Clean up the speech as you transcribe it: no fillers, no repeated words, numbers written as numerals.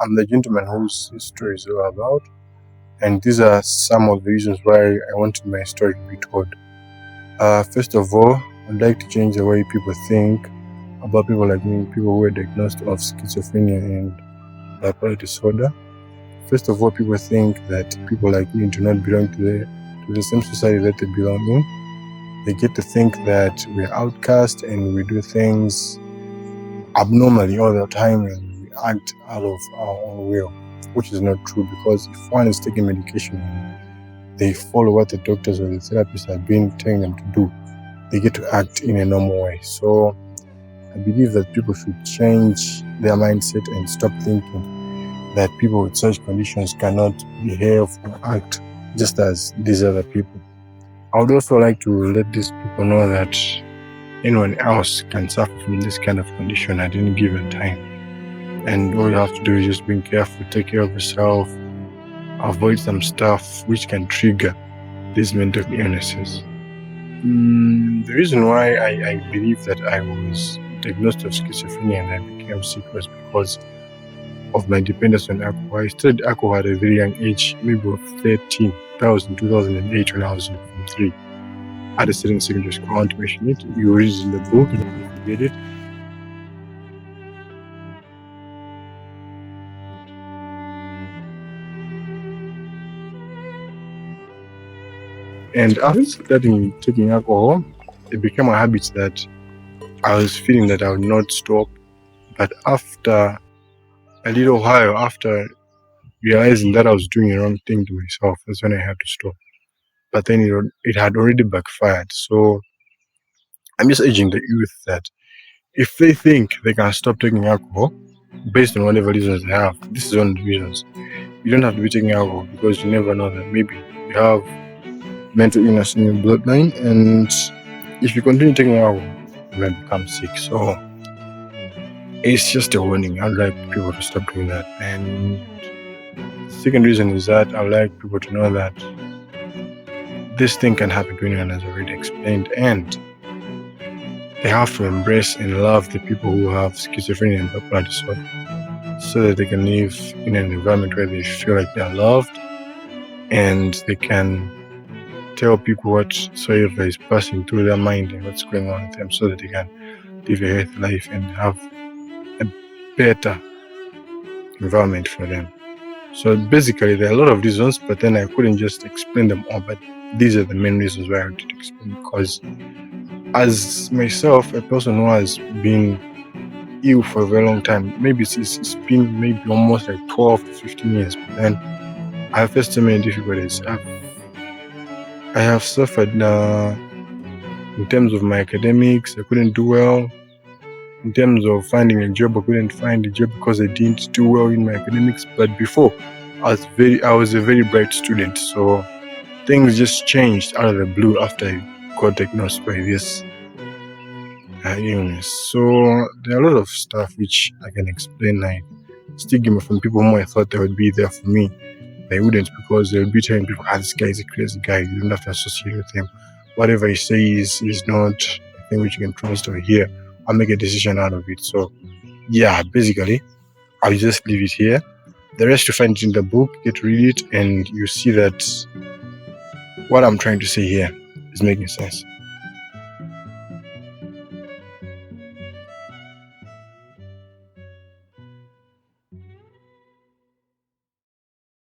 I'm the gentleman whose story is all about, and these are some of the reasons why I wanted my story to be told. First of all, I'd like to change the way people think about people like me, people who are diagnosed of schizophrenia and bipolar disorder. First of all, people think that people like me do not belong to the same society that they belong in. They get to think that we're outcast and we do things abnormally all the time and we act out of our own will, which is not true, because if one is taking medication and they follow what the doctors or the therapists have been telling them to do, they get to act in a normal way. So I believe that people should change their mindset and stop thinking that people with such conditions cannot behave or act just as these other people. I would also like to let these people know that anyone else can suffer from this kind of condition at any given time. And all you have to do is just being careful, take care of yourself, avoid some stuff which can trigger these mental illnesses. The reason why I believe that I was diagnosed with schizophrenia and I became sick was because of my dependence on alcohol. I started alcohol at a very young age, maybe of 13. That was in 2008 when I was in Form 3. At a certain secondary school. I want to mention it. You read it in the book, and if you get it. And after starting taking alcohol, it became a habit that I was feeling that I would not stop. But after a little while, after realizing that I was doing the wrong thing to myself, that's when I had to stop. But then it had already backfired. So I'm just urging the youth that if they think they can stop taking alcohol based on whatever reasons they have, this is one of the reasons. You don't have to be taking alcohol because you never know that maybe you have mental illness in your bloodline, and if you continue taking alcohol, you might become sick. So it's just a warning. I'd like people to stop doing that. And the second reason is that I'd like people to know that this thing can happen to anyone, as already explained, and they have to embrace and love the people who have schizophrenia and bipolar disorder so that they can live in an environment where they feel like they are loved and they can tell people whatsoever is passing through their mind and what's going on with them so that they can live a healthy life and have a better environment for them. So basically, there are a lot of reasons, but then I couldn't just explain them all. But these are the main reasons why I wanted to explain, because as myself, a person who has been ill for a very long time, maybe it's been maybe almost like 12 to 15 years, but then I have faced so many difficulties. I have suffered in terms of my academics. I couldn't do well. In terms of finding a job, I couldn't find a job because I didn't do well in my academics. But before, I was a very bright student. So things just changed out of the blue after I got diagnosed by this illness. So there are a lot of stuff which I can explain, like stigma from people whom I thought they would be there for me. They wouldn't, because they would be telling people, this guy is a crazy guy. You don't have to associate with him. Whatever he says is not a thing which you can trust or hear. I'll make a decision out of it. So yeah, basically, I'll just leave it here. The rest you find it in the book, get to read it, and you see that what I'm trying to say here is making sense.